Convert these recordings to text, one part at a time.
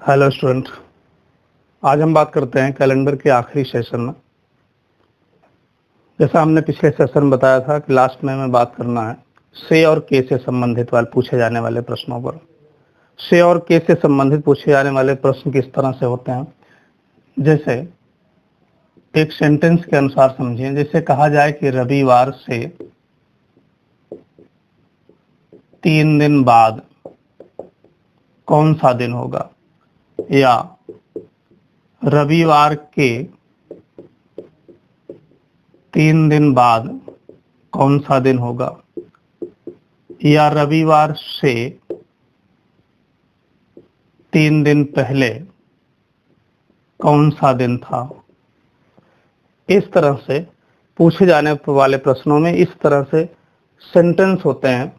Hello student, आज हम बात करते हैं कैलेंडर के आखिरी सेशन में। जैसा हमने पिछले सेशन में बताया था कि लास्ट में हमें बात करना है से और के से संबंधित वाले पूछे जाने वाले प्रश्नों पर। से और के से संबंधित पूछे जाने वाले प्रश्न किस तरह से होते हैं, जैसे एक सेंटेंस के अनुसार समझिए। जैसे कहा जाए कि रविवार से 3 दिन बाद कौन सा दिन होगा, या रविवार के 3 दिन बाद कौन सा दिन होगा, या रविवार से 3 दिन पहले कौन सा दिन था। इस तरह से पूछे जाने वाले प्रश्नों में इस तरह से सेंटेंस होते हैं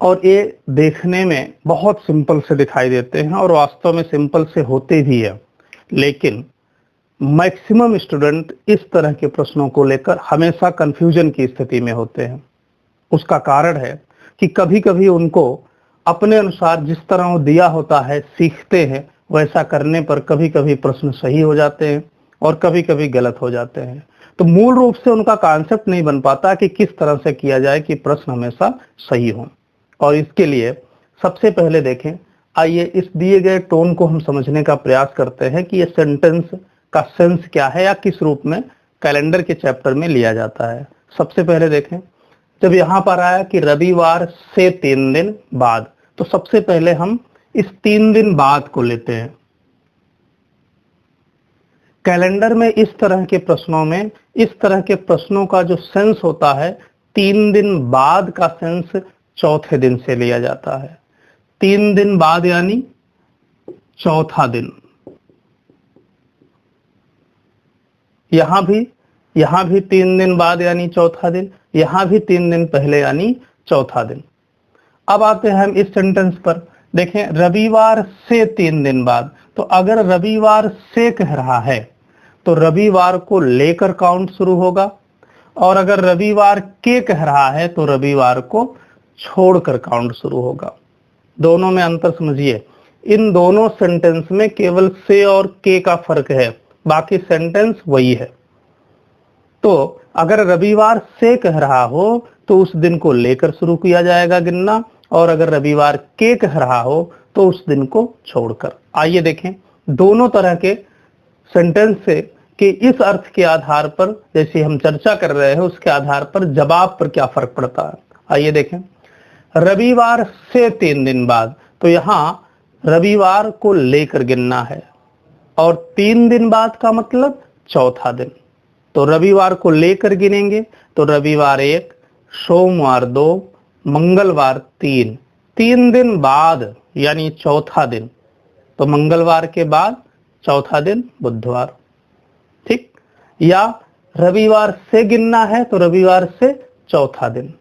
और ये देखने में बहुत सिंपल से दिखाई देते हैं और वास्तव में सिंपल से होते भी है, लेकिन मैक्सिमम स्टूडेंट इस तरह के प्रश्नों को लेकर हमेशा कंफ्यूजन की स्थिति में होते हैं। उसका कारण है कि कभी कभी उनको अपने अनुसार जिस तरह वो दिया होता है सीखते हैं, वैसा करने पर कभी कभी प्रश्न सही हो जाते हैं और कभी कभी गलत हो जाते हैं। तो मूल रूप से उनका कॉन्सेप्ट नहीं बन पाता कि किस तरह से किया जाए कि प्रश्न हमेशा सही हो। और इसके लिए सबसे पहले देखें, आइए इस दिए गए टोन को हम समझने का प्रयास करते हैं कि ये सेंटेंस का सेंस क्या है या किस रूप में कैलेंडर के चैप्टर में लिया जाता है। सबसे पहले देखें, जब यहां पर आया कि रविवार से 3 दिन बाद, तो सबसे पहले हम इस 3 दिन बाद को लेते हैं। कैलेंडर में इस तरह के प्रश्नों में इस तरह के प्रश्नों का जो सेंस होता है, 3 दिन बाद का सेंस चौथे दिन से लिया जाता है। 3 दिन बाद यानी चौथा दिन। यहां भी 3 दिन बाद यानी चौथा दिन, यहां भी 3 दिन पहले यानी चौथा दिन। अब आते हैं हम इस सेंटेंस पर। देखें, रविवार से 3 दिन बाद, तो अगर रविवार से कह रहा है तो रविवार को लेकर काउंट शुरू होगा, और अगर रविवार के कह रहा है तो रविवार को छोड़कर काउंट शुरू होगा। दोनों में अंतर समझिए। इन दोनों सेंटेंस में केवल से और के का फर्क है, बाकी सेंटेंस वही है। तो अगर रविवार से कह रहा हो तो उस दिन को लेकर शुरू किया जाएगा गिनना, और अगर रविवार के कह रहा हो तो उस दिन को छोड़कर। आइए देखें दोनों तरह के सेंटेंस से कि इस अर्थ के आधार पर, जैसे हम चर्चा कर रहे हैं उसके आधार पर जवाब पर क्या फर्क पड़ता है। आइए देखें, रविवार से 3 दिन बाद, तो यहां रविवार को लेकर गिनना है, और 3 दिन बाद का मतलब चौथा दिन। तो रविवार को लेकर गिनेंगे तो रविवार 1, सोमवार 2, मंगलवार 3। 3 दिन बाद यानी चौथा दिन, तो मंगलवार के बाद चौथा दिन बुधवार। ठीक, या रविवार से गिनना है तो रविवार से चौथा दिन।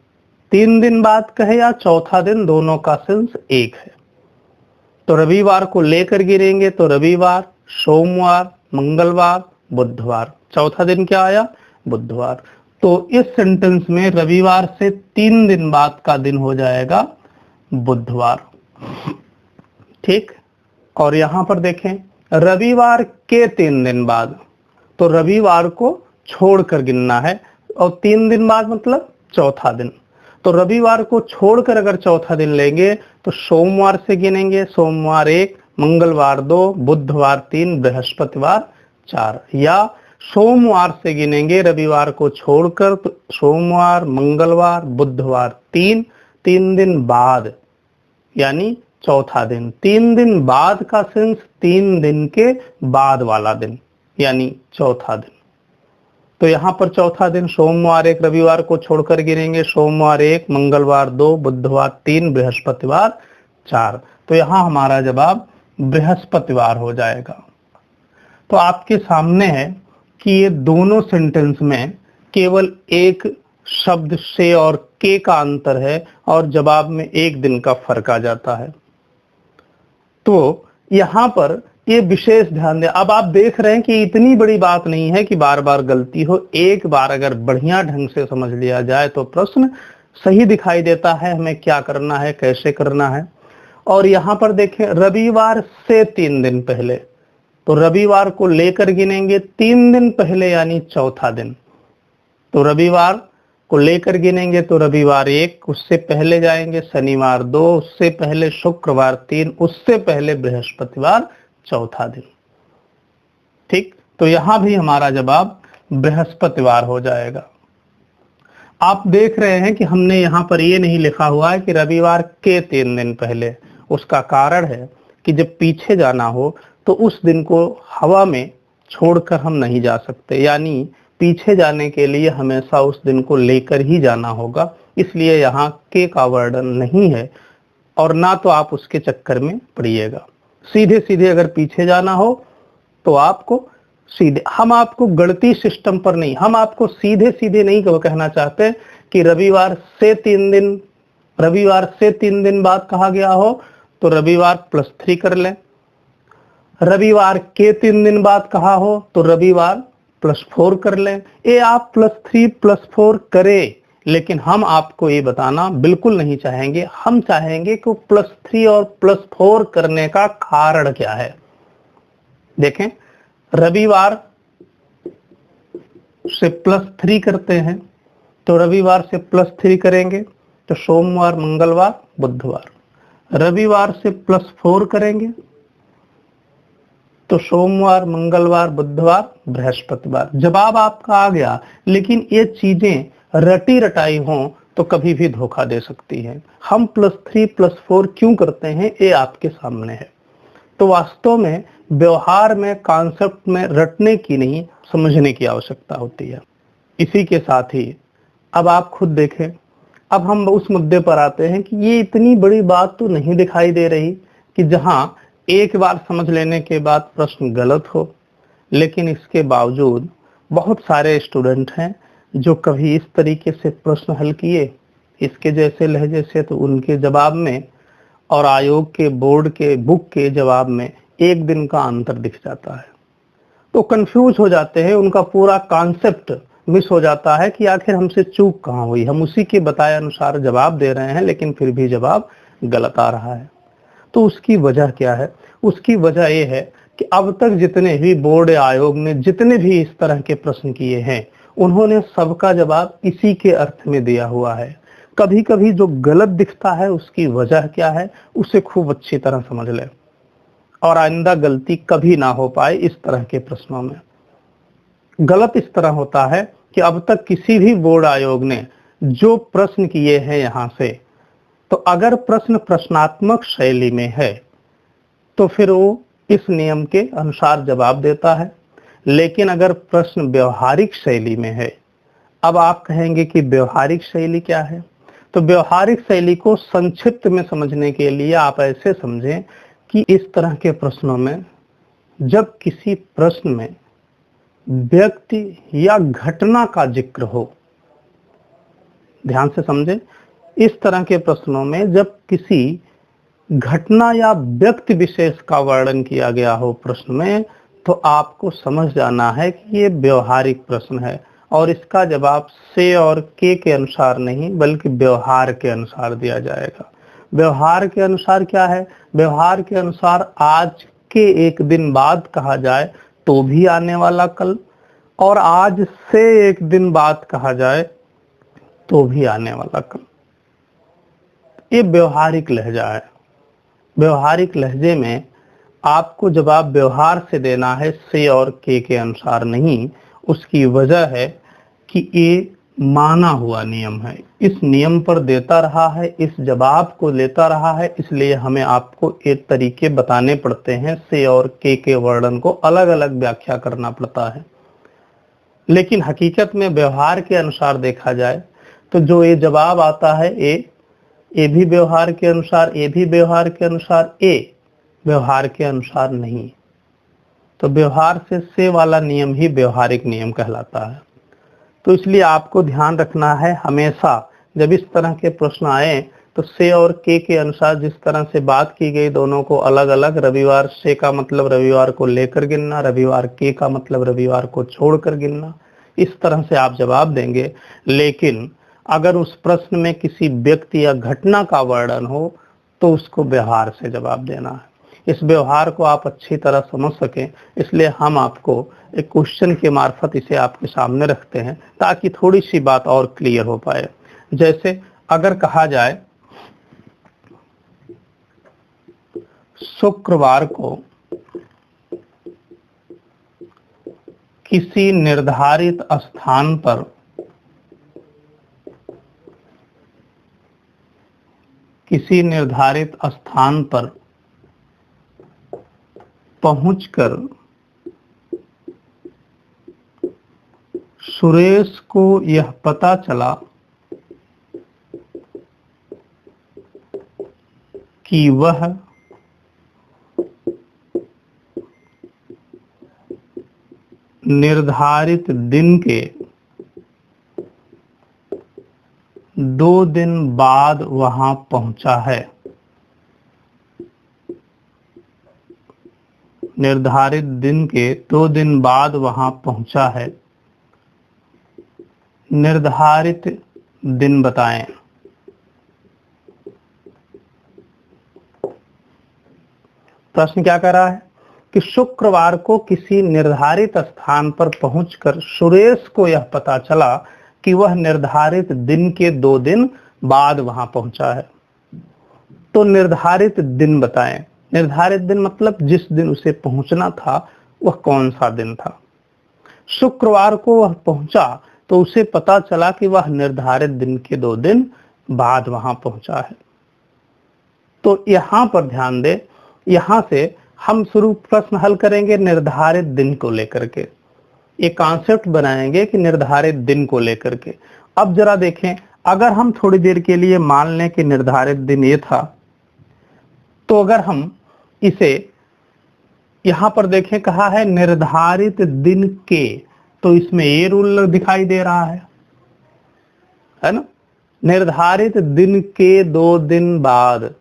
3 दिन बाद कहे या चौथा दिन, दोनों का सेंस एक है। तो रविवार को लेकर गिनेंगे तो रविवार, सोमवार, मंगलवार, बुधवार। चौथा दिन क्या आया? बुधवार। तो इस सेंटेंस में रविवार से 3 दिन बाद का दिन हो जाएगा बुधवार। ठीक, और यहां पर देखें रविवार के 3 दिन बाद, तो रविवार को छोड़कर गिनना है, और 3 दिन बाद मतलब चौथा दिन। तो रविवार को छोड़कर अगर चौथा दिन लेंगे तो सोमवार से गिनेंगे, सोमवार 1, मंगलवार 2, बुधवार 3, बृहस्पतिवार 4। या सोमवार से गिनेंगे रविवार को छोड़कर तो सोमवार, मंगलवार, बुधवार 3। 3 दिन बाद यानी चौथा दिन। 3 दिन बाद का सेंस 3 दिन के बाद वाला दिन यानी चौथा दिन। तो यहां पर चौथा दिन सोमवार 1, रविवार को छोड़कर गिनेंगे सोमवार 1, मंगलवार 2, बुधवार 3, बृहस्पतिवार 4। तो यहां हमारा जवाब बृहस्पतिवार हो जाएगा। तो आपके सामने है कि ये दोनों सेंटेंस में केवल एक शब्द से और के का अंतर है, और जवाब में एक दिन का फर्क आ जाता है। तो यहां पर ये विशेष ध्यान दें। अब आप देख रहे हैं कि इतनी बड़ी बात नहीं है कि बार बार गलती हो। एक बार अगर बढ़िया ढंग से समझ लिया जाए तो प्रश्न सही दिखाई देता है, हमें क्या करना है, कैसे करना है। और यहाँ पर देखें रविवार से 3 दिन पहले, तो रविवार को लेकर गिनेंगे 3 दिन पहले यानी चौथा दिन। तो रविवार को लेकर गिनेंगे तो रविवार 1, उससे पहले जाएंगे शनिवार 2, उससे पहले शुक्रवार 3, उससे पहले बृहस्पतिवार चौथा दिन। ठीक, तो यहां भी हमारा जवाब बृहस्पतिवार हो जाएगा। आप देख रहे हैं कि हमने यहाँ पर ये नहीं लिखा हुआ है कि रविवार के 3 दिन पहले। उसका कारण है कि जब पीछे जाना हो तो उस दिन को हवा में छोड़कर हम नहीं जा सकते, यानी पीछे जाने के लिए हमेशा उस दिन को लेकर ही जाना होगा, इसलिए यहाँ के का वर्णन नहीं है और ना तो आप उसके चक्कर में पड़िएगा। सीधे सीधे अगर पीछे जाना हो तो आपको सीधे, हम आपको गणितीय सिस्टम पर नहीं, हम आपको सीधे सीधे नहीं कहना चाहते कि रविवार से 3 दिन बाद कहा गया हो तो रविवार +3 कर लें, रविवार के 3 दिन बाद कहा हो तो रविवार +4 कर लें। ये आप +3 +4 करें, लेकिन हम आपको ये बताना बिल्कुल नहीं चाहेंगे। हम चाहेंगे कि +3 और +4 करने का कारण क्या है। देखें, रविवार से +3 करते हैं तो रविवार से +3 करेंगे तो सोमवार मंगलवार बुधवार, रविवार से +4 करेंगे तो सोमवार मंगलवार बुधवार बृहस्पतिवार। जवाब आपका आ गया, लेकिन ये चीजें रटी रटाई हों तो कभी भी धोखा दे सकती है। हम +3 +4 क्यों करते हैं ये आपके सामने है। तो वास्तव में व्यवहार में, कॉन्सेप्ट में रटने की नहीं, समझने की आवश्यकता होती है। इसी के साथ ही अब आप खुद देखें, अब हम उस मुद्दे पर आते हैं कि ये इतनी बड़ी बात तो नहीं दिखाई दे रही कि जहां एक बार समझ लेने के बाद प्रश्न गलत हो, लेकिन इसके बावजूद बहुत सारे स्टूडेंट हैं जो कभी इस तरीके से प्रश्न हल किए, इसके जैसे लहजे से, तो उनके जवाब में और आयोग के बोर्ड के बुक के जवाब में 1 दिन का अंतर दिख जाता है। तो कंफ्यूज हो जाते हैं, उनका पूरा कॉन्सेप्ट मिस हो जाता है कि आखिर हमसे चूक कहाँ हुई। हम उसी के बताए अनुसार जवाब दे रहे हैं लेकिन फिर भी जवाब गलत आ रहा है। तो उसकी वजह क्या है? उसकी वजह यह है कि अब तक जितने भी बोर्ड आयोग ने जितने भी इस तरह के प्रश्न किए हैं, उन्होंने सबका जवाब इसी के अर्थ में दिया हुआ है। कभी कभी जो गलत दिखता है उसकी वजह क्या है उसे खूब अच्छी तरह समझ ले और आइंदा गलती कभी ना हो पाए। इस तरह के प्रश्नों में गलत इस तरह होता है कि अब तक किसी भी बोर्ड आयोग ने जो प्रश्न किए हैं यहाँ से, तो अगर प्रश्न प्रश्नात्मक शैली में है तो फिर वो इस नियम के अनुसार जवाब देता है, लेकिन अगर प्रश्न व्यवहारिक शैली में है, अब आप कहेंगे कि व्यवहारिक शैली क्या है? तो व्यवहारिक शैली को संक्षिप्त में समझने के लिए आप ऐसे समझें कि इस तरह के प्रश्नों में जब किसी प्रश्न में व्यक्ति या घटना का जिक्र हो, ध्यान से समझें, इस तरह के प्रश्नों में जब किसी घटना या व्यक्ति विशेष का वर्णन किया गया हो प्रश्न में, तो आपको समझ जाना है कि ये व्यवहारिक प्रश्न है और इसका जवाब से और के अनुसार नहीं बल्कि व्यवहार के अनुसार दिया जाएगा। व्यवहार के अनुसार क्या है? व्यवहार के अनुसार आज के 1 दिन बाद कहा जाए तो भी आने वाला कल, और आज से 1 दिन बाद कहा जाए तो भी आने वाला कल। ये व्यवहारिक लहजा है। व्यवहारिक लहजे में आपको जवाब व्यवहार से देना है, से और के अनुसार नहीं। उसकी वजह है कि ये माना हुआ नियम है, इस नियम पर देता रहा है, इस जवाब को लेता रहा है, इसलिए हमें आपको एक तरीके बताने पड़ते हैं। से और के वर्णन को अलग अलग व्याख्या करना पड़ता है। लेकिन हकीकत में व्यवहार के अनुसार देखा जाए तो जो ये जवाब आता है, ए भी व्यवहार के अनुसार, ए भी व्यवहार के अनुसार, ए व्यवहार के अनुसार नहीं। तो व्यवहार से वाला नियम ही व्यवहारिक नियम कहलाता है। तो इसलिए आपको ध्यान रखना है, हमेशा जब इस तरह के प्रश्न आए तो से और के अनुसार जिस तरह से बात की गई, दोनों को अलग अलग, रविवार से का मतलब रविवार को लेकर गिनना, रविवार के का मतलब रविवार को छोड़कर गिनना, इस तरह से आप जवाब देंगे। लेकिन अगर उस प्रश्न में किसी व्यक्ति या घटना का वर्णन हो तो उसको व्यवहार से जवाब देना है। इस व्यवहार को आप अच्छी तरह समझ सकें, इसलिए हम आपको एक क्वेश्चन के मार्फत इसे आपके सामने रखते हैं ताकि थोड़ी सी बात और क्लियर हो पाए। जैसे अगर कहा जाए शुक्रवार को किसी निर्धारित स्थान पर पहुंचकर सुरेश को यह पता चला कि वह निर्धारित दिन के 2 दिन बाद वहां पहुंचा है। निर्धारित दिन के 2 दिन बाद वहां पहुंचा है। निर्धारित दिन बताएं। प्रश्न क्या कर रहा है कि शुक्रवार को किसी निर्धारित स्थान पर पहुंचकर सुरेश को यह पता चला कि वह निर्धारित दिन के 2 दिन बाद वहां पहुंचा है। तो निर्धारित दिन बताएं। निर्धारित दिन मतलब जिस दिन उसे पहुंचना था वह कौन सा दिन था। शुक्रवार को वह पहुंचा तो उसे पता चला कि वह निर्धारित दिन के 2 दिन बाद वहां पहुंचा है। तो यहां पर ध्यान दें, यहां से हम शुरू प्रश्न हल करेंगे निर्धारित दिन को लेकर के, एक कॉन्सेप्ट बनाएंगे कि निर्धारित दिन को लेकर के। अब जरा देखें, अगर हम थोड़ी देर के लिए मान लें कि निर्धारित दिन ये था, तो अगर हम इसे यहां पर देखें, कहा है निर्धारित दिन के, तो इसमें ये रूल दिखाई दे रहा है ना, निर्धारित दिन के 2 दिन बाद।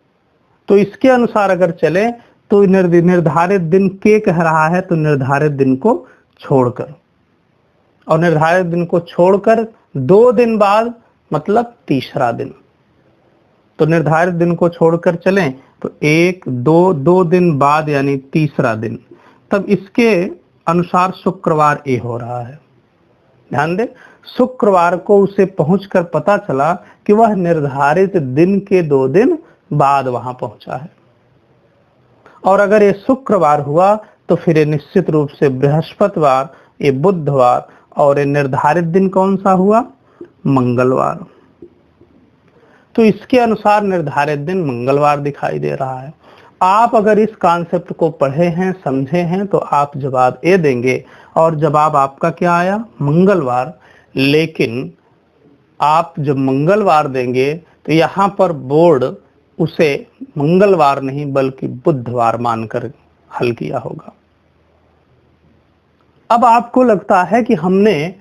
तो इसके अनुसार अगर चले तो निर्धारित दिन के कह रहा है, तो निर्धारित दिन को छोड़कर, और निर्धारित दिन को छोड़कर 2 दिन बाद मतलब तीसरा दिन। तो निर्धारित दिन को छोड़कर चलें तो 1 2 दिन बाद यानी तीसरा दिन, तब इसके अनुसार शुक्रवार ए हो रहा है। ध्यान दें, शुक्रवार को उसे पहुंचकर पता चला कि वह निर्धारित दिन के 2 दिन बाद वहां पहुंचा है। और अगर ये शुक्रवार हुआ तो फिर ये निश्चित रूप से बृहस्पतिवार, ये बुधवार, और ये निर्धारित दिन कौन सा हुआ, मंगलवार। तो इसके अनुसार निर्धारित दिन मंगलवार दिखाई दे रहा है। आप अगर इस कॉन्सेप्ट को पढ़े हैं, समझे हैं, तो आप जवाब ए देंगे, और जवाब आपका क्या आया, मंगलवार। लेकिन आप जब मंगलवार देंगे तो यहाँ पर बोर्ड उसे मंगलवार नहीं बल्कि बुधवार मानकर हल किया होगा। अब आपको लगता है कि हमने,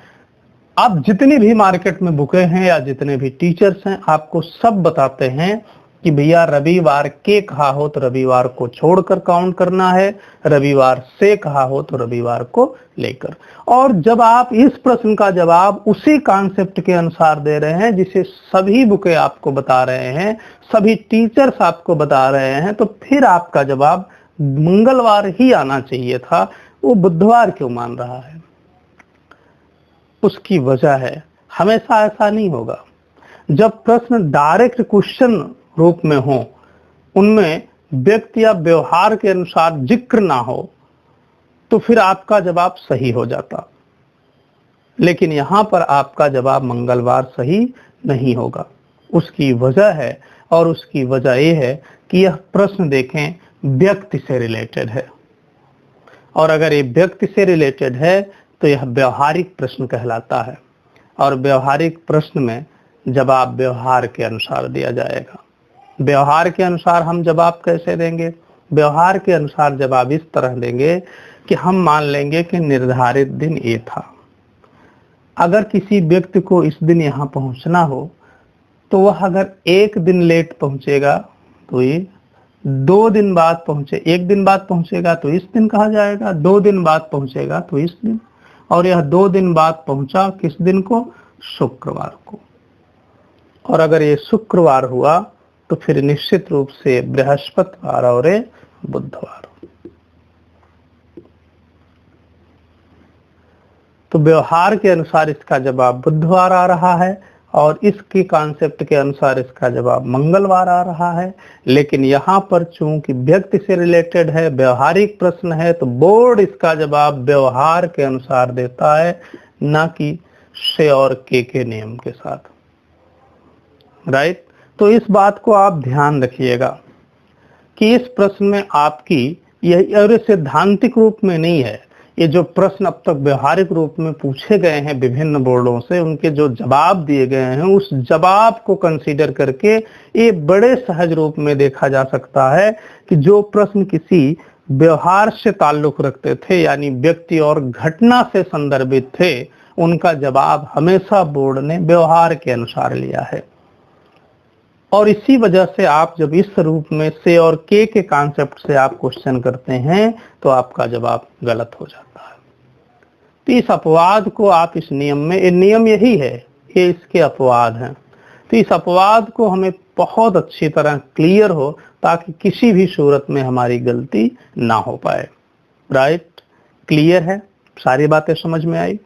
आप जितनी भी मार्केट में बुकें हैं या जितने भी टीचर्स हैं, आपको सब बताते हैं कि भैया रविवार के कहा हो तो रविवार को छोड़कर काउंट करना है, रविवार से कहा हो तो रविवार को लेकर। और जब आप इस प्रश्न का जवाब उसी कॉन्सेप्ट के अनुसार दे रहे हैं जिसे सभी बुकें आपको बता रहे हैं, सभी टीचर्स आपको बता रहे हैं, तो फिर आपका जवाब मंगलवार ही आना चाहिए था। वो बुधवार क्यों मान रहा है? उसकी वजह है, हमेशा ऐसा नहीं होगा। जब प्रश्न डायरेक्ट क्वेश्चन रूप में हो, उनमें व्यक्ति या व्यवहार के अनुसार जिक्र ना हो, तो फिर आपका जवाब सही हो जाता। लेकिन यहां पर आपका जवाब मंगलवार सही नहीं होगा। उसकी वजह है, और उसकी वजह यह है कि यह प्रश्न देखें व्यक्ति से रिलेटेड है, और अगर ये व्यक्ति से रिलेटेड है तो यह व्यवहारिक प्रश्न कहलाता है। और व्यवहारिक प्रश्न में जवाब व्यवहार के अनुसार दिया जाएगा। व्यवहार के अनुसार हम जवाब कैसे देंगे? व्यवहार के अनुसार जवाब इस तरह देंगे कि हम मान लेंगे कि निर्धारित दिन ये था। अगर किसी व्यक्ति को इस दिन यहाँ पहुँचना हो, तो वह अगर 1 दिन लेट पहुँचेगा तो ये 2 दिन बाद पहुँचे, 1 दिन बाद पहुँचेगा तो इस दिन कहा जाएगा, 2 दिन बाद पहुँचेगा तो इस दिन। और यह 2 दिन बाद पहुँचा किस दिन को? शुक्रवार को। और अगर ये शुक्रवार हुआ तो फिर निश्चित रूप से बृहस्पतिवार और बुधवार। तो व्यवहार के अनुसार इसका जवाब बुधवार आ रहा है और इसके कॉन्सेप्ट के अनुसार इसका जवाब मंगलवार आ रहा है। लेकिन यहाँ पर चूंकि व्यक्ति से रिलेटेड है, व्यवहारिक प्रश्न है, तो बोर्ड इसका जवाब व्यवहार के अनुसार देता है, ना कि से और के नियम के साथ। राइट। तो इस बात को आप ध्यान रखिएगा कि इस प्रश्न में आपकी यह और सैद्धांतिक रूप में नहीं है, ये जो प्रश्न अब तक व्यवहारिक रूप में पूछे गए हैं विभिन्न बोर्डों से, उनके जो जवाब दिए गए हैं उस जवाब को कंसीडर करके ये बड़े सहज रूप में देखा जा सकता है कि जो प्रश्न किसी व्यवहार से ताल्लुक रखते थे यानी व्यक्ति और घटना से संदर्भित थे, उनका जवाब हमेशा बोर्ड ने व्यवहार के अनुसार लिया है। और इसी वजह से आप जब इस रूप में से और के कॉन्सेप्ट से आप क्वेश्चन करते हैं तो आपका जवाब गलत हो जाता है। तो इस अपवाद को आप इस नियम में, ये नियम यही है, ये इसके अपवाद हैं, तो इस अपवाद को हमें बहुत अच्छी तरह क्लियर हो ताकि किसी भी सूरत में हमारी गलती ना हो पाए। राइट, क्लियर है, सारी बातें समझ में आई।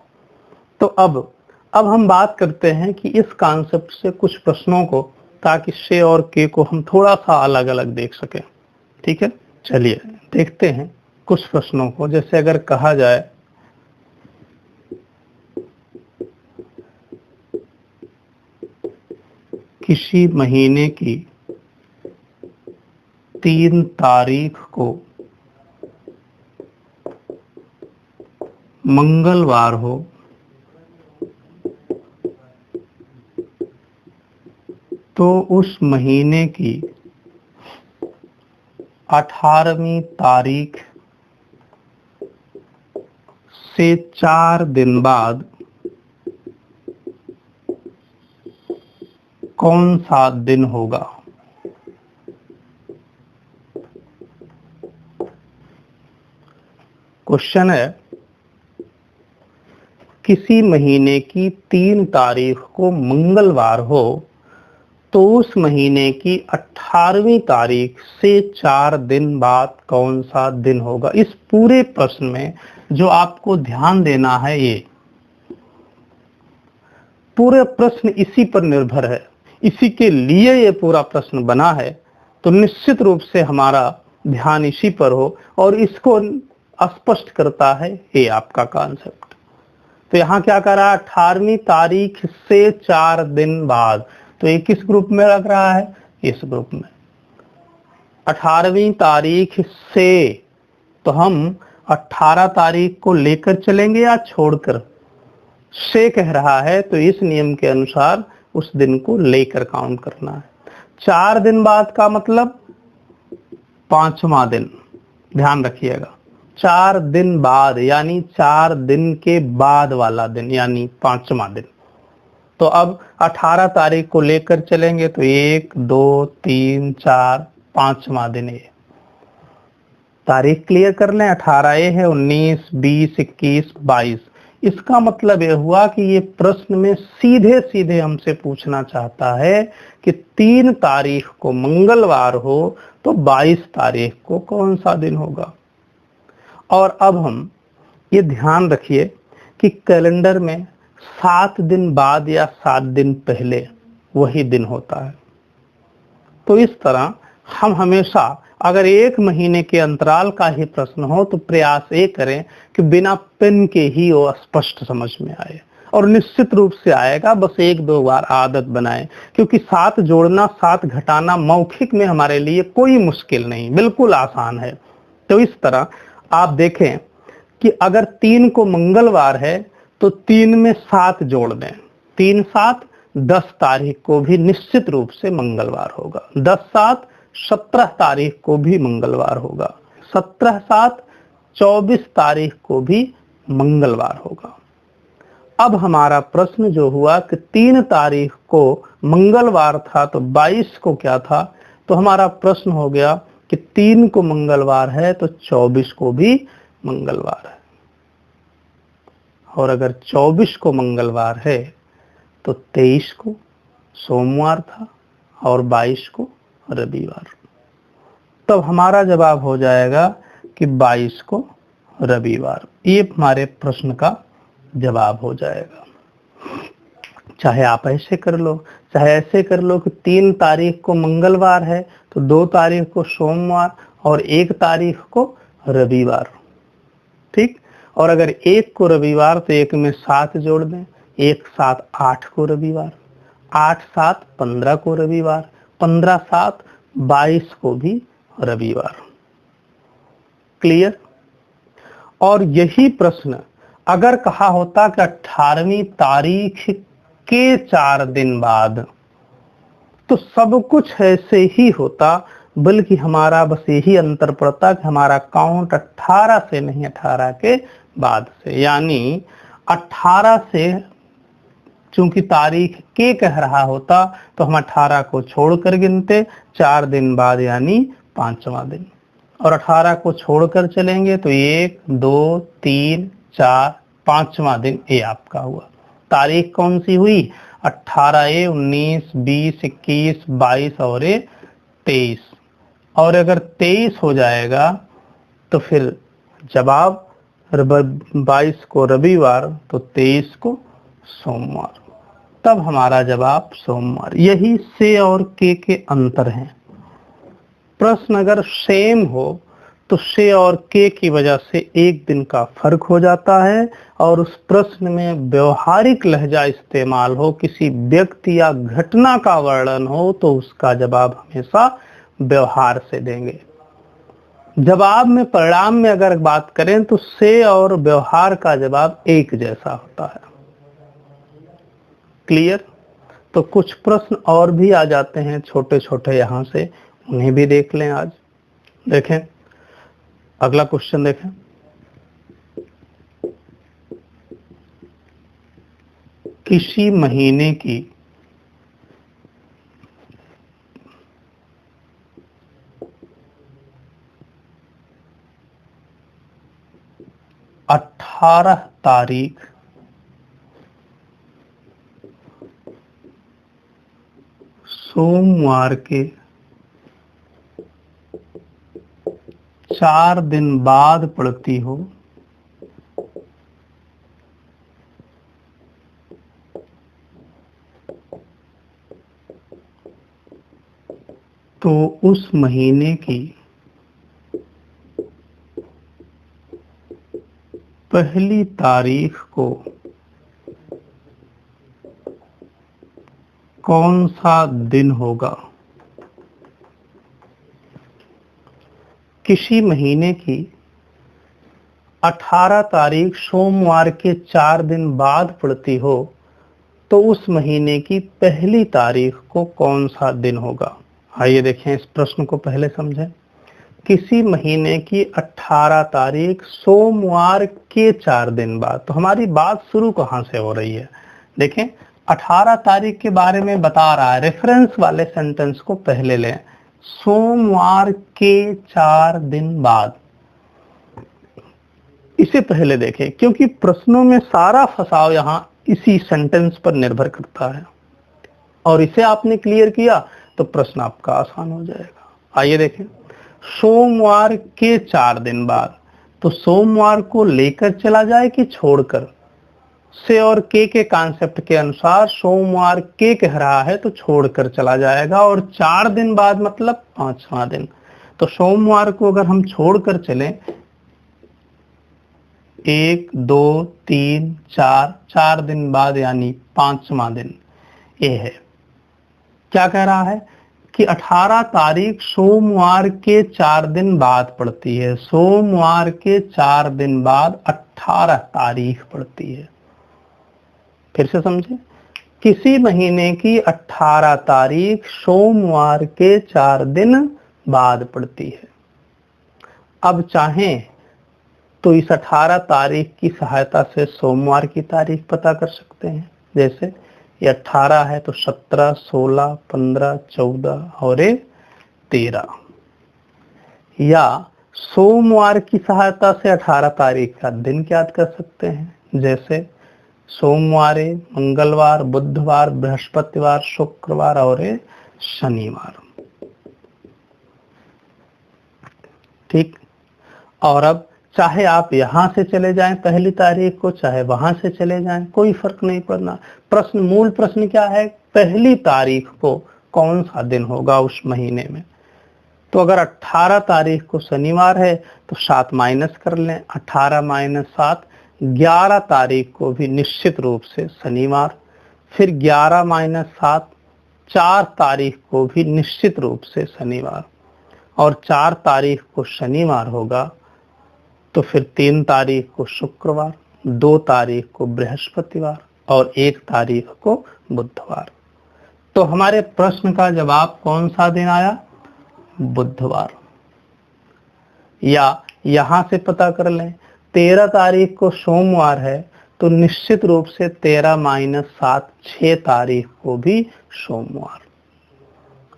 तो अब हम बात करते हैं कि इस कॉन्सेप्ट से कुछ प्रश्नों को, ताकि से और के को हम थोड़ा सा अलग अलग देख सकें। ठीक है, चलिए देखते हैं कुछ प्रश्नों को। जैसे अगर कहा जाए किसी महीने की 3 तारीख को मंगलवार हो तो उस महीने की 18वीं तारीख से 4 दिन बाद कौन सा दिन होगा? क्वेश्चन है किसी महीने की 3 तारीख को मंगलवार हो तो उस महीने की 18वीं तारीख से 4 दिन बाद कौन सा दिन होगा। इस पूरे प्रश्न में जो आपको ध्यान देना है, ये पूरे प्रश्न इसी पर निर्भर है, इसी के लिए ये पूरा प्रश्न बना है। तो निश्चित रूप से हमारा ध्यान इसी पर हो और इसको स्पष्ट करता है ये आपका कॉन्सेप्ट। तो यहाँ क्या कर रहा है, 18वीं तारीख से 4 दिन बाद, तो ये किस ग्रुप में लग रहा है? इस ग्रुप में। 18वीं तारीख से, तो हम 18 तारीख को लेकर चलेंगे या छोड़कर? से कह रहा है तो इस नियम के अनुसार उस दिन को लेकर काउंट करना है। 4 दिन बाद का मतलब 5वां दिन, ध्यान रखिएगा। 4 दिन बाद यानी 4 दिन के बाद वाला दिन यानी 5वां दिन। तो अब 18 तारीख को लेकर चलेंगे तो 1 2 3 4 5वां दिन है। तारीख क्लियर कर लें, 18 ये है, 19 20 21 22। इसका मतलब यह हुआ कि ये प्रश्न में सीधे सीधे हमसे पूछना चाहता है कि 3 तारीख को मंगलवार हो तो 22 तारीख को कौन सा दिन होगा। और अब हम ये ध्यान रखिए कि कैलेंडर में 7 दिन बाद या 7 दिन पहले वही दिन होता है। तो इस तरह हम हमेशा अगर 1 महीने के अंतराल का ही प्रश्न हो तो प्रयास ये करें कि बिना पेन के ही वो स्पष्ट समझ में आए, और निश्चित रूप से आएगा, बस 1-2 बार आदत बनाएं, क्योंकि 7 जोड़ना 7 घटाना मौखिक में हमारे लिए कोई मुश्किल नहीं, बिल्कुल आसान है। तो इस तरह आप देखें कि अगर 3 को मंगलवार है तो 3 में 7 जोड़ दें, 3 7 10 तारीख को भी निश्चित रूप से मंगलवार होगा। 10 7 17 तारीख को भी मंगलवार होगा। 17 7 24 तारीख को भी मंगलवार होगा। अब हमारा प्रश्न जो हुआ कि 3 तारीख को मंगलवार था तो 22 को क्या था, तो हमारा प्रश्न हो गया कि 3 को मंगलवार है तो 24 को भी मंगलवार है। और अगर 24 को मंगलवार है तो 23 को सोमवार था और 22 को रविवार। तब हमारा जवाब हो जाएगा कि 22 को रविवार। ये हमारे प्रश्न का जवाब हो जाएगा। चाहे आप ऐसे कर लो, चाहे ऐसे कर लो कि 3 तारीख को मंगलवार है तो 2 तारीख को सोमवार और 1 तारीख को रविवार। ठीक। और अगर 1 को रविवार तो 1 में 7 जोड़ दें, 1 7 8 को रविवार, 8 7 15 को रविवार, 15 7 22 को भी रविवार। क्लियर। और यही प्रश्न अगर कहा होता कि 18वीं तारीख के 4 दिन बाद, तो सब कुछ ऐसे ही होता, बल्कि हमारा बस यही अंतर पड़ता कि हमारा काउंट 18 से नहीं 18 के बाद से, यानी 18 से चूंकि तारीख के कह रहा होता तो हम 18 को छोड़कर गिनते 4 दिन बाद यानी 5वां दिन, और 18 को छोड़कर चलेंगे तो 1 2 3 4 5वां दिन ये आपका हुआ। तारीख कौन सी हुई? 18 19 20 21 22 और 23। और अगर 23 हो जाएगा तो फिर जवाब 22 को रविवार तो 23 को सोमवार। तब हमारा जवाब सोमवार। यही से और के अंतर हैं। प्रश्न अगर सेम हो तो से और के की वजह से एक दिन का फर्क हो जाता है, और उस प्रश्न में व्यवहारिक लहजा इस्तेमाल हो, किसी व्यक्ति या घटना का वर्णन हो, तो उसका जवाब हमेशा व्यवहार से देंगे। जवाब में परिणाम में अगर बात करें तो से और व्यवहार का जवाब एक जैसा होता है। क्लियर। तो कुछ प्रश्न और भी आ जाते हैं छोटे छोटे, यहां से उन्हें भी देख लें आज। देखें अगला क्वेश्चन देखें। किसी महीने की 18 तारीख सोमवार के 4 दिन बाद पड़ती हो तो उस महीने की पहली तारीख को कौन सा दिन होगा? किसी महीने की 18 तारीख सोमवार के 4 दिन बाद पड़ती हो तो उस महीने की पहली तारीख को कौन सा दिन होगा? आइए देखें इस प्रश्न को पहले समझें। किसी महीने की 18 तारीख सोमवार के 4 दिन बाद, तो हमारी बात शुरू कहां से हो रही है? देखें 18 तारीख के बारे में बता रहा है, रेफरेंस वाले सेंटेंस को पहले लें। सोमवार के 4 दिन बाद, इसे पहले देखें, क्योंकि प्रश्नों में सारा फंसाव यहां इसी सेंटेंस पर निर्भर करता है, और इसे आपने क्लियर किया तो प्रश्न आपका आसान हो जाएगा। आइए देखें सोमवार के 4 दिन बाद, तो सोमवार को लेकर चला जाए कि छोड़कर? से और के कॉन्सेप्ट के अनुसार सोमवार के कह रहा है तो छोड़कर चला जाएगा, और 4 दिन बाद मतलब 5वां दिन। तो सोमवार को अगर हम छोड़कर चलें 1 2 3 4, 4 दिन बाद यानी 5वां दिन ये है। क्या कह रहा है कि 18 तारीख सोमवार के 4 दिन बाद पड़ती है। सोमवार के 4 दिन बाद 18 तारीख पड़ती है। फिर से समझे, किसी महीने की 18 तारीख सोमवार के 4 दिन बाद पड़ती है। अब चाहें तो इस 18 तारीख की सहायता से सोमवार की तारीख पता कर सकते हैं। जैसे ये 18 है तो 17 16 15 14 और 13, या सोमवार की सहायता से 18 तारीख का दिन याद कर सकते हैं। जैसे सोमवार, मंगलवार, बुधवार, बृहस्पतिवार, शुक्रवार और शनिवार। ठीक। और अब चाहे आप यहां से चले जाएं पहली तारीख को, चाहे वहां से चले जाएं, कोई फर्क नहीं पड़ना। प्रश्न, मूल प्रश्न क्या है, पहली तारीख को कौन सा दिन होगा उस महीने में। तो अगर 18 तारीख को शनिवार है तो 7 माइनस कर लें, 18 माइनस 7। 11 तारीख को भी निश्चित रूप से शनिवार, फिर 11 माइनस 7, 4 तारीख को भी निश्चित रूप से शनिवार, और 4 तारीख को शनिवार होगा तो फिर 3 तारीख को शुक्रवार, 2 तारीख को बृहस्पतिवार और 1 तारीख को बुधवार। तो हमारे प्रश्न का जवाब कौन सा दिन आया, बुधवार। या यहां से पता कर लें, 13 तारीख को सोमवार है तो निश्चित रूप से 13 माइनस 7, 6 तारीख को भी सोमवार।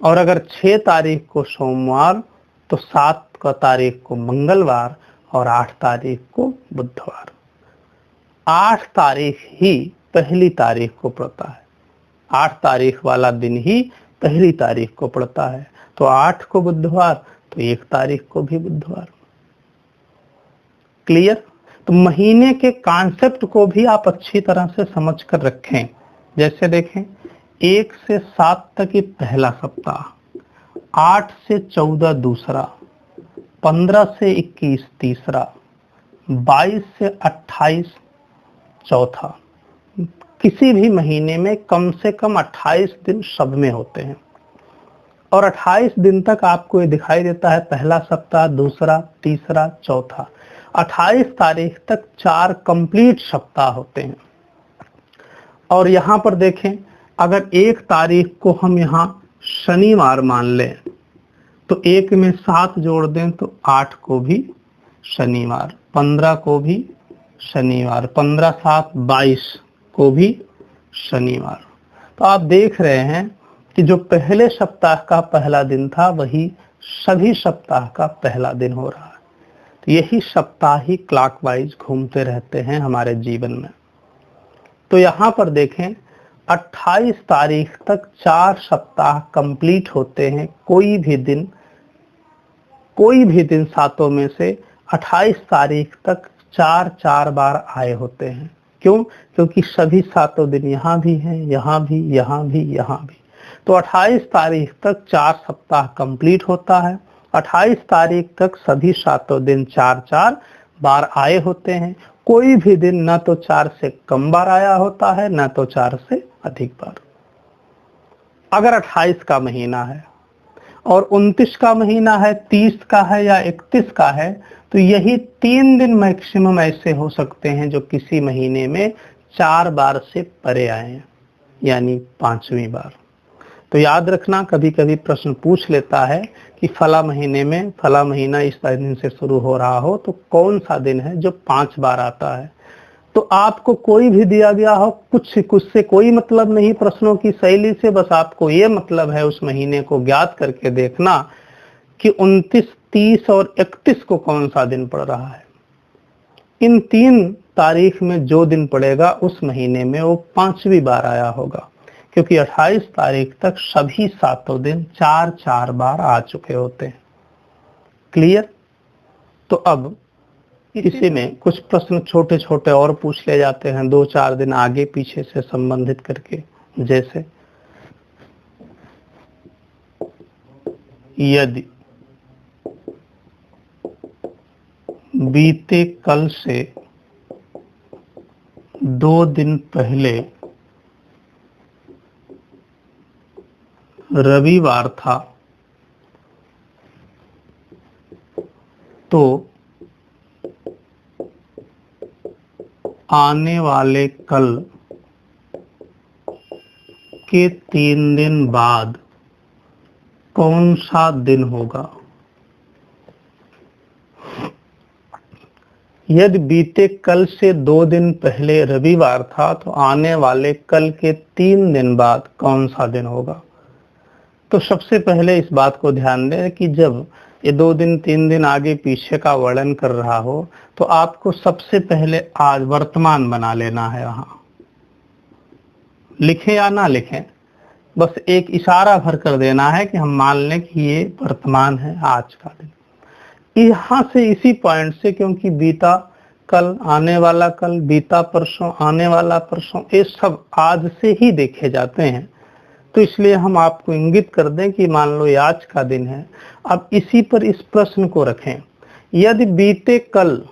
और अगर 6 तारीख को सोमवार तो 7 तारीख को मंगलवार और 8 तारीख को बुधवार। 8 तारीख ही पहली तारीख को पड़ता है, 8 तारीख वाला दिन ही पहली तारीख को पड़ता है। तो 8 को बुधवार तो 1 तारीख को भी बुधवार। क्लियर। तो महीने के कॉन्सेप्ट को भी आप अच्छी तरह से समझ कर रखें। जैसे देखें, 1 से 7 तक ही पहला सप्ताह, 8 से 14 दूसरा, 15 से 21 तीसरा, 22 से 28 चौथा। किसी भी महीने में कम से कम 28 दिन सब में होते हैं, और 28 दिन तक आपको ये दिखाई देता है पहला सप्ताह, दूसरा, तीसरा, चौथा। 28 तारीख तक 4 कंप्लीट सप्ताह होते हैं। और यहाँ पर देखें, अगर 1 तारीख को हम यहाँ शनिवार मान लें तो 1 में 7 जोड़ दें तो 8 को भी शनिवार, 15 को भी शनिवार, 15 7 22 को भी शनिवार। तो आप देख रहे हैं कि जो पहले सप्ताह का पहला दिन था वही सभी सप्ताह का पहला दिन हो रहा है। तो यही सप्ताह ही क्लॉकवाइज घूमते रहते हैं हमारे जीवन में। तो यहाँ पर देखें, 28 तारीख तक 4 सप्ताह कंप्लीट होते हैं। कोई भी दिन सातों में से 28 तारीख तक 4 बार आए होते हैं। क्यों? क्योंकि सभी सातों दिन यहाँ भी हैं, यहाँ भी, यहाँ भी, यहाँ भी। तो 28 तारीख तक 4 सप्ताह कंप्लीट होता है। 28 तारीख तक सभी सातों दिन 4 बार आए होते हैं। कोई भी दिन न तो 4 से कम बार आया होता है, न तो 4 से अधिक बार। अगर 28 का महीना है और 29 का महीना है, 30 का है या 31 का है, तो यही 3 दिन मैक्सिमम ऐसे हो सकते हैं जो किसी महीने में 4 बार से परे आए हैं, यानी 5वीं बार। तो याद रखना, कभी कभी प्रश्न पूछ लेता है कि फला महीने में फला महीना इस दिन से शुरू हो रहा हो तो कौन सा दिन है जो 5 बार आता है। तो आपको कोई भी दिया गया हो, कुछ से कोई मतलब नहीं प्रश्नों की शैली से, बस आपको ये मतलब है उस महीने को ज्ञात करके देखना कि 29, 30 और 31 को कौन सा दिन पड़ रहा है। इन 3 तारीख में जो दिन पड़ेगा उस महीने में वो 5वीं बार आया होगा, क्योंकि 28 तारीख तक सभी सातों दिन 4 बार आ चुके होते हैं। क्लियर। तो अब इसी में कुछ प्रश्न छोटे छोटे और पूछ ले जाते हैं 2-4 दिन आगे पीछे से संबंधित करके। जैसे, यदि बीते कल से 2 दिन पहले रविवार था तो आने वाले कल के 3 दिन बाद कौन सा दिन होगा। यदि बीते कल से 2 दिन पहले रविवार था तो आने वाले कल के 3 दिन बाद कौन सा दिन होगा। तो सबसे पहले इस बात को ध्यान दें कि जब ये 2 दिन 3 दिन आगे पीछे का वर्णन कर रहा हो तो आपको सबसे पहले आज वर्तमान बना लेना है। वहाँ लिखें या ना लिखें, बस एक इशारा भर कर देना है कि हम मान लें कि ये वर्तमान है आज का दिन। यहां से इसी पॉइंट से, क्योंकि बीता कल, आने वाला कल, बीता परसों, आने वाला परसों, ये सब आज से ही देखे जाते हैं। तो इसलिए हम आपको इंगित कर दें कि मान लो ये आज का दिन है, अब इसी पर इस प्रश्न को रखें। यदि बीते कल,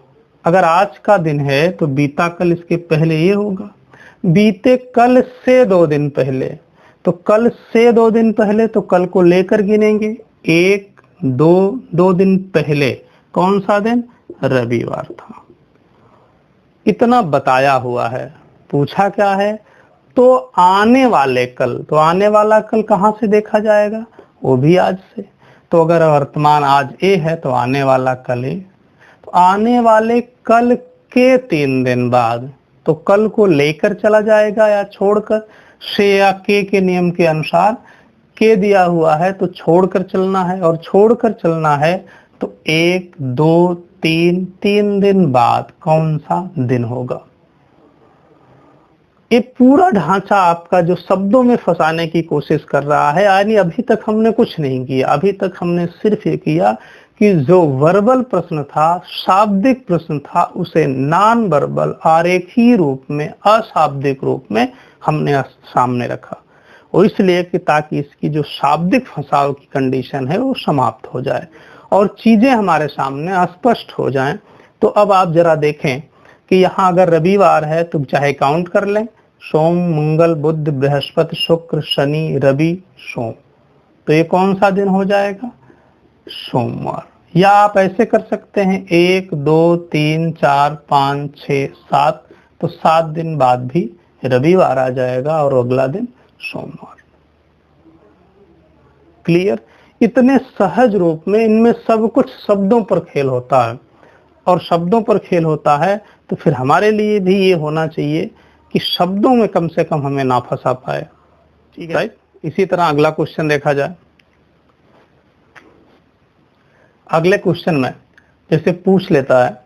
अगर आज का दिन है तो बीता कल इसके पहले ये होगा। बीते कल से 2 दिन पहले, तो कल से 2 दिन पहले, तो कल को लेकर गिनेंगे। 1 2 2 दिन पहले कौन सा दिन? रविवार था। इतना बताया हुआ है। पूछा क्या है? तो आने वाले कल, तो आने वाला कल कहां से देखा जाएगा? वो भी आज से। तो अगर वर्तमान आज ए है तो आने वाला कल ए। तो आने वाले कल के 3 दिन बाद, तो कल को लेकर चला जाएगा या छोड़कर? से या के नियम के अनुसार के दिया हुआ है तो छोड़कर चलना है, और छोड़कर चलना है तो 1 2 3 दिन बाद कौन सा दिन होगा? ये पूरा ढांचा आपका जो शब्दों में फंसाने की कोशिश कर रहा है, यानी अभी तक हमने कुछ नहीं किया। अभी तक हमने सिर्फ ये किया कि जो वर्बल प्रश्न था, शाब्दिक प्रश्न था, उसे नॉन वर्बल आरेखीय रूप में, अशाब्दिक रूप में हमने सामने रखा। और इसलिए कि ताकि इसकी जो शाब्दिक फंसाव की कंडीशन है वो समाप्त हो जाए और चीजें हमारे सामने स्पष्ट हो जाएं। तो अब आप जरा देखें कि यहाँ अगर रविवार है तो चाहे काउंट कर लें, सोम मंगल बुध बृहस्पति शुक्र शनि रवि सोम, तो ये कौन सा दिन हो जाएगा? सोमवार। या आप ऐसे कर सकते हैं 1 2 3 4 5 6 7, तो 7 दिन बाद भी रविवार आ जाएगा और अगला दिन सोमवार। क्लियर? इतने सहज रूप में इनमें सब कुछ शब्दों पर खेल होता है, और शब्दों पर खेल होता है तो फिर हमारे लिए भी ये होना चाहिए कि शब्दों में कम से कम हमें ना फंसा पाए। ठीक है, राइट? इसी तरह अगला क्वेश्चन देखा जाए। अगले क्वेश्चन में जैसे पूछ लेता है,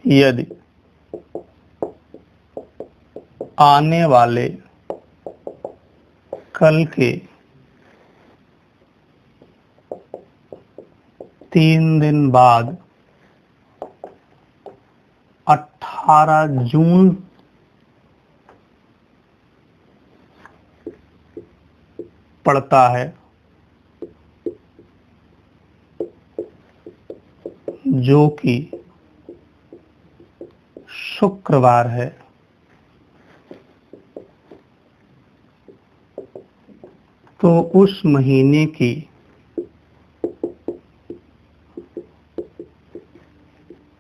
यदि आने वाले कल के 3 दिन बाद 18 जून पड़ता है, जो कि शुक्रवार है, तो उस महीने की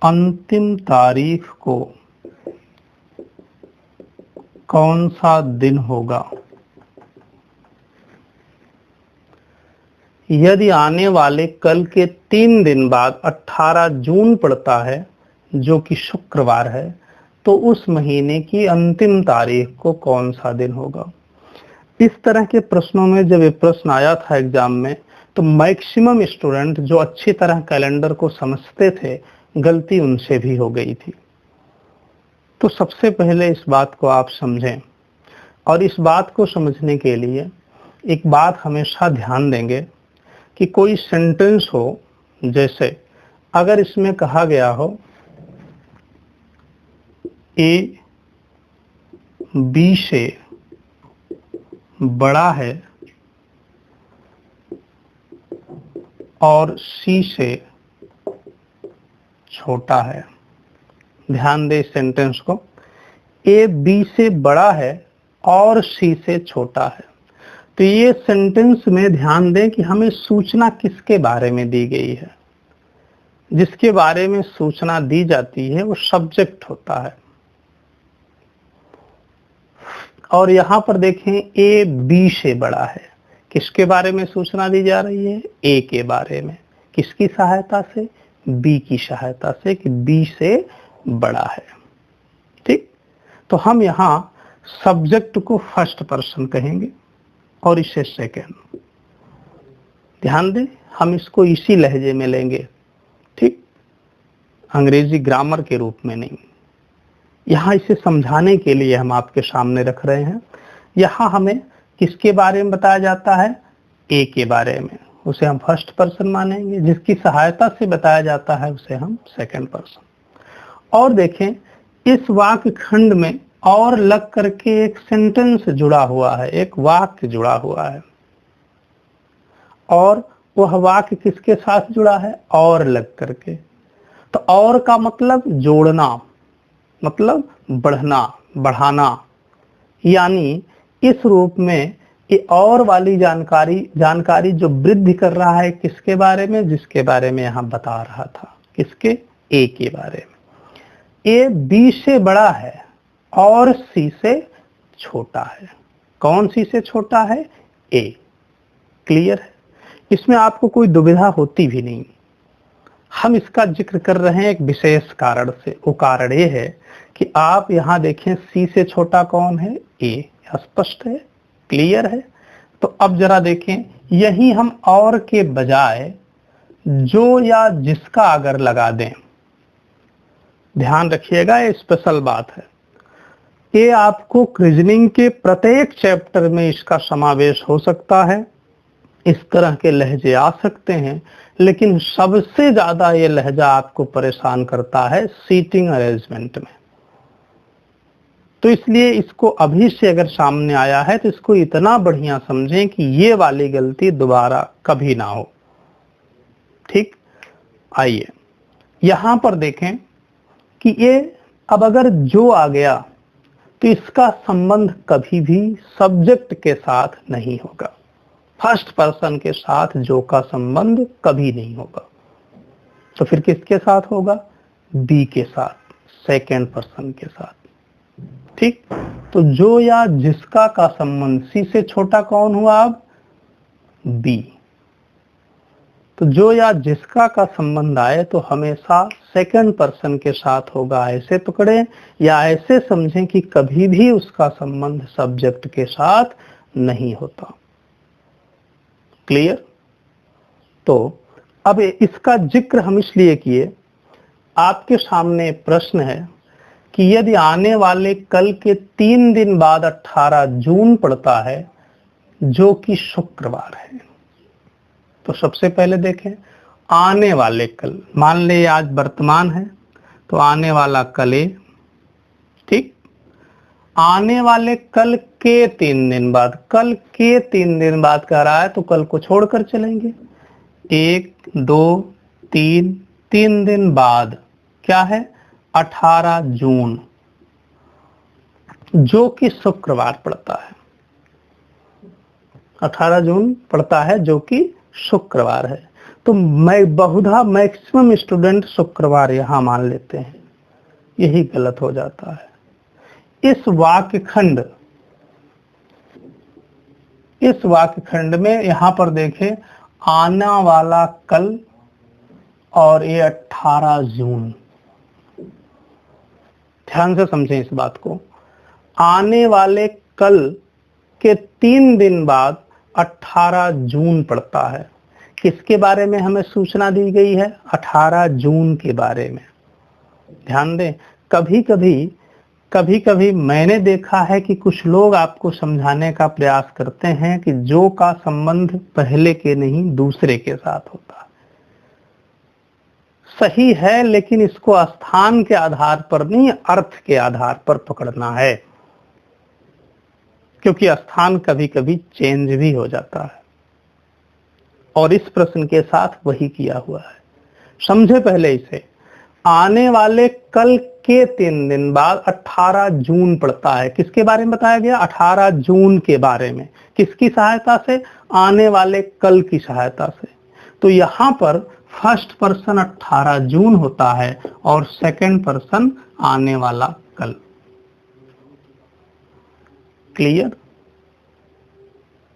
अंतिम तारीख को कौन सा दिन होगा? यदि आने वाले कल के 3 दिन बाद 18 जून पड़ता है, जो कि शुक्रवार है, तो उस महीने की अंतिम तारीख को कौन सा दिन होगा? इस तरह के प्रश्नों में जब ये प्रश्न आया था एग्जाम में, तो मैक्सिमम स्टूडेंट जो अच्छी तरह कैलेंडर को समझते थे, गलती उनसे भी हो गई थी। तो सबसे पहले इस बात को आप समझें, और इस बात को समझने के लिए एक बात हमेशा ध्यान देंगे कि कोई सेंटेंस हो, जैसे अगर इसमें कहा गया हो ए बी से बड़ा है और सी से छोटा है। ध्यान दे इस सेंटेंस को, ए बी से बड़ा है और सी से छोटा है। तो ये सेंटेंस में ध्यान दें कि हमें सूचना किसके बारे में दी गई है। जिसके बारे में सूचना दी जाती है वो सब्जेक्ट होता है। और यहां पर देखें ए बी से बड़ा है, किसके बारे में सूचना दी जा रही है? ए के बारे में। किसकी सहायता से? बी की सहायता से, कि बी से बड़ा है। ठीक, तो हम यहां सब्जेक्ट को फर्स्ट पर्सन कहेंगे और इसे सेकंड। ध्यान दें, हम इसको इसी लहजे में लेंगे, ठीक, अंग्रेजी ग्रामर के रूप में नहीं। यहां इसे समझाने के लिए हम आपके सामने रख रहे हैं। यहां हमें किसके बारे में बताया जाता है? ए के बारे में। उसे हम फर्स्ट पर्सन मानेंगे, जिसकी सहायता से बताया जाता है उसे हम सेकंड पर्सन। और देखें इस वाक्य खंड में और लग करके एक सेंटेंस जुड़ा हुआ है, एक वाक्य जुड़ा हुआ है, और वह वाक्य किसके साथ जुड़ा है? और लग करके। तो और का मतलब जोड़ना, मतलब बढ़ना, बढ़ाना, यानी इस रूप में ये और वाली जानकारी जो वृद्धि कर रहा है किसके बारे में? जिसके बारे में यहां बता रहा था, किसके? ए के बारे में। ए बी से बड़ा है और सी से छोटा है। कौन सी से छोटा है? ए। क्लियर है? इसमें आपको कोई दुविधा होती भी नहीं। हम इसका जिक्र कर रहे हैं एक विशेष कारण से। वो कारण ये है कि आप यहां देखें सी से छोटा कौन है? ए। स्पष्ट है, क्लियर है। तो अब जरा देखें, यही हम और के बजाय जो या जिसका अगर लगा दें, ध्यान रखिएगा ये स्पेशल बात है, ये आपको रीजनिंग के प्रत्येक चैप्टर में इसका समावेश हो सकता है। इस तरह के लहजे आ सकते हैं, लेकिन सबसे ज्यादा ये लहजा आपको परेशान करता है सीटिंग अरेंजमेंट में। तो इसलिए इसको अभी से अगर सामने आया है तो इसको इतना बढ़िया समझें कि ये वाली गलती दोबारा कभी ना हो। ठीक, आइए यहां पर देखें कि ये अब अगर जो आ गया तो इसका संबंध कभी भी सब्जेक्ट के साथ नहीं होगा। फर्स्ट पर्सन के साथ जो का संबंध कभी नहीं होगा। तो फिर किसके साथ होगा? बी के साथ, सेकेंड पर्सन के साथ। ठीक, तो जो या जिसका का संबंध सी से छोटा कौन हुआ? अब बी। तो जो या जिसका का संबंध आए तो हमेशा सेकंड पर्सन के साथ होगा। ऐसे पकड़े या ऐसे समझें कि कभी भी उसका संबंध सब्जेक्ट के साथ नहीं होता। क्लियर? तो अब इसका जिक्र हम इसलिए किए, आपके सामने प्रश्न है कि यदि आने वाले कल के 3 दिन बाद 18 जून पड़ता है जो कि शुक्रवार है, तो सबसे पहले देखें आने वाले कल, मान ले आज वर्तमान है तो आने वाला कल है। ठीक, आने वाले कल के 3 दिन बाद, कल के 3 दिन बाद कह रहा है तो कल को छोड़कर चलेंगे। 1 2 3, 3 दिन बाद क्या है? 18 जून, जो कि शुक्रवार पड़ता है। 18 जून पड़ता है जो कि शुक्रवार है। तो मैं बहुधा मैक्सिमम स्टूडेंट शुक्रवार यहां मान लेते हैं, यही गलत हो जाता है। इस वाक्य खंड में यहां पर देखें आना वाला कल और ये 18 जून, ध्यान से समझें इस बात को। आने वाले कल के 3 दिन बाद 18 जून पड़ता है। किसके बारे में हमें सूचना दी गई है? 18 जून के बारे में। ध्यान दें, कभी कभी मैंने देखा है कि कुछ लोग आपको समझाने का प्रयास करते हैं कि जो का संबंध पहले के नहीं दूसरे के साथ होता है। सही है, लेकिन इसको स्थान के आधार पर नहीं, अर्थ के आधार पर पकड़ना है, क्योंकि स्थान कभी कभी चेंज भी हो जाता है। और इस प्रश्न के साथ वही किया हुआ है। समझे पहले इसे। आने वाले कल के 3 दिन बाद 18 जून पड़ता है। किसके बारे में बताया गया? 18 जून के बारे में। किसकी सहायता से? आने वाले कल की सहायता से। तो यहां पर फर्स्ट पर्सन 18 जून होता है और सेकंड पर्सन आने वाला कल। क्लियर?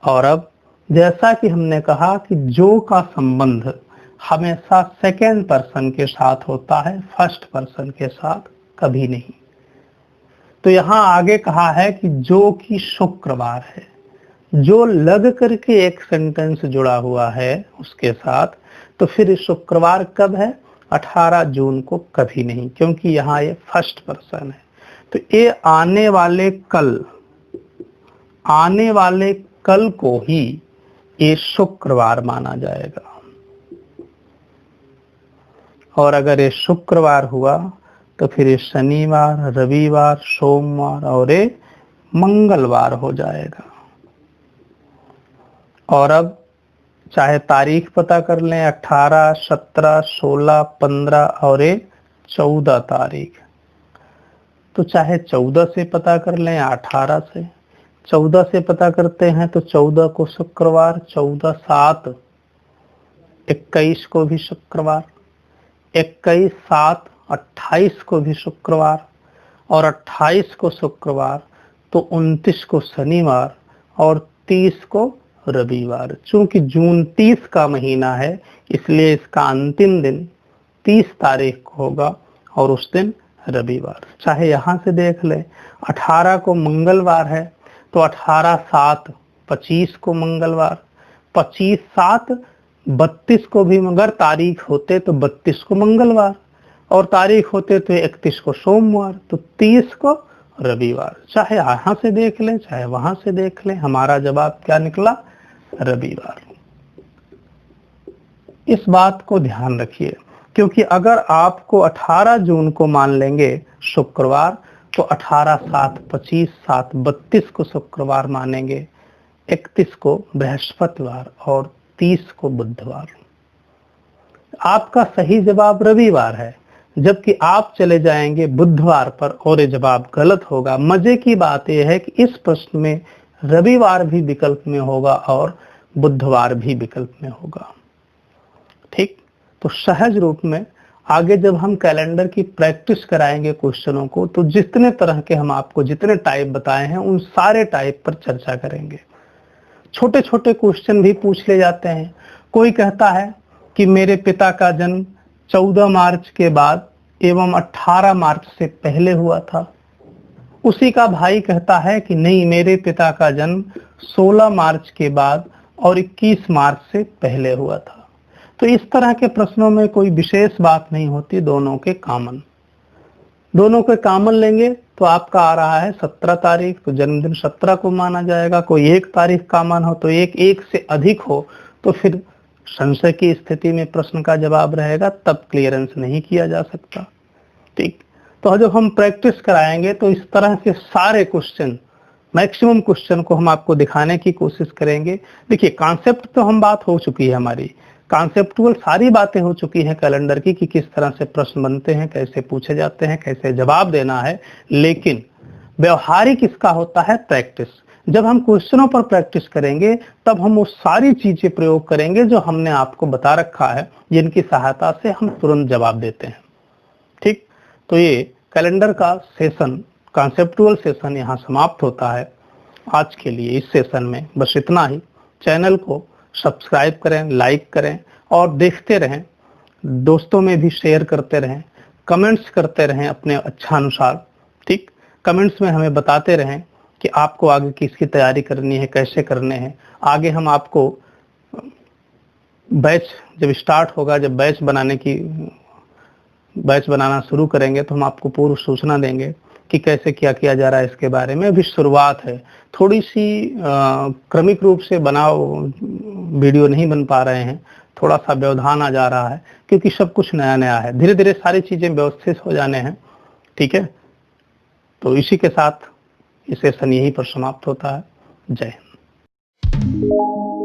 और अब जैसा कि हमने कहा कि जो का संबंध हमेशा सेकेंड पर्सन के साथ होता है, फर्स्ट पर्सन के साथ कभी नहीं। तो यहां आगे कहा है कि जो कि शुक्रवार है, जो लग करके एक सेंटेंस जुड़ा हुआ है उसके साथ, तो फिर शुक्रवार कब है? 18 जून को कभी नहीं, क्योंकि यहां ये फर्स्ट पर्सन है। तो ये आने वाले कल को ही ये शुक्रवार माना जाएगा। और अगर ये शुक्रवार हुआ तो फिर ये शनिवार, रविवार, सोमवार और ये मंगलवार हो जाएगा। और अब चाहे तारीख पता कर लें, 18, 17, 16, 15 और ये 14 तारीख। तो चाहे 14 से पता कर लें या 18 से। 14 से पता करते हैं तो 14 को शुक्रवार, 14, 7, 21 को भी शुक्रवार, 21, 7, 28 को भी शुक्रवार, और 28 को शुक्रवार तो 29 को शनिवार और 30 को रविवार। चूंकि जून 30 का महीना है इसलिए इसका अंतिम दिन 30 तारीख को होगा और उस दिन रविवार। चाहे यहां से देख लें, 18 को मंगलवार है तो 18, 7, 25 को मंगलवार, 25, 7, 32 को भी, मगर तारीख होते तो 32 को मंगलवार और तारीख होते तो 31 को सोमवार, तो 30 को रविवार। चाहे यहां से देख लें चाहे वहां से देख लें, हमारा जवाब क्या निकला? रविवार। इस बात को ध्यान रखिए, क्योंकि अगर आपको 18 जून को मान लेंगे शुक्रवार तो 18, 7, 25, 7, 32 को शुक्रवार मानेंगे, 31 को बृहस्पतिवार और 30 को बुधवार। आपका सही जवाब रविवार है, जबकि आप चले जाएंगे बुधवार पर और ये जवाब गलत होगा। मजे की बात यह है कि इस प्रश्न में रविवार भी विकल्प में होगा और बुधवार भी विकल्प में होगा। ठीक, तो सहज रूप में आगे जब हम कैलेंडर की प्रैक्टिस कराएंगे क्वेश्चनों को, तो जितने तरह के हम आपको जितने टाइप बताए हैं उन सारे टाइप पर चर्चा करेंगे। छोटे छोटे क्वेश्चन भी पूछ ले जाते हैं। कोई कहता है कि मेरे पिता का जन्म 14 मार्च के बाद एवं 18 मार्च से पहले हुआ था। उसी का भाई कहता है कि नहीं, मेरे पिता का जन्म 16 मार्च के बाद और 21 मार्च से पहले हुआ था। तो इस तरह के प्रश्नों में कोई विशेष बात नहीं होती, दोनों के कॉमन लेंगे तो आपका आ रहा है 17 तारीख, तो जन्मदिन 17 को माना जाएगा। कोई एक तारीख कॉमन हो तो एक से अधिक हो तो फिर संशय की स्थिति में प्रश्न का जवाब रहेगा, तब क्लियरेंस नहीं किया जा सकता। ठीक, तो जब हम प्रैक्टिस कराएंगे तो इस तरह के सारे क्वेश्चन, मैक्सिमम क्वेश्चन को हम आपको दिखाने की कोशिश करेंगे। देखिए, कॉन्सेप्ट तो हम बात हो चुकी है, हमारी कॉन्सेप्टुअल सारी बातें हो चुकी हैं कैलेंडर की, कि किस तरह से प्रश्न बनते हैं, कैसे पूछे जाते हैं, कैसे जवाब देना है। लेकिन व्यवहारिक इसका होता है प्रैक्टिस। जब हम क्वेश्चनों पर प्रैक्टिस करेंगे तब हम वो सारी चीजें प्रयोग करेंगे जो हमने आपको बता रखा है, जिनकी सहायता से हम तुरंत जवाब देते हैं। ठीक, तो ये कैलेंडर का सेशन, कॉन्सेप्टुअल सेशन यहाँ समाप्त होता है। आज के लिए इस सेशन में बस इतना ही। चैनल को सब्सक्राइब करें, लाइक करें और देखते रहें, दोस्तों में भी शेयर करते रहें, कमेंट्स करते रहें अपने अच्छा अनुसार। ठीक, कमेंट्स में हमें बताते रहें कि आपको आगे किसकी तैयारी करनी है, कैसे करने हैं। आगे हम आपको बैच जब स्टार्ट होगा, जब बैच बनाना शुरू करेंगे तो हम आपको पूर्व सूचना देंगे कि कैसे क्या किया जा रहा है। इसके बारे में अभी शुरुआत है, थोड़ी सी क्रमिक रूप से वीडियो नहीं बन पा रहे हैं, थोड़ा सा व्यवधान आ जा रहा है क्योंकि सब कुछ नया नया है। धीरे धीरे सारी चीजें व्यवस्थित हो जाने हैं। ठीक है, तो इसी के साथ ये सेशन यहीं पर समाप्त होता है। जय हिंद।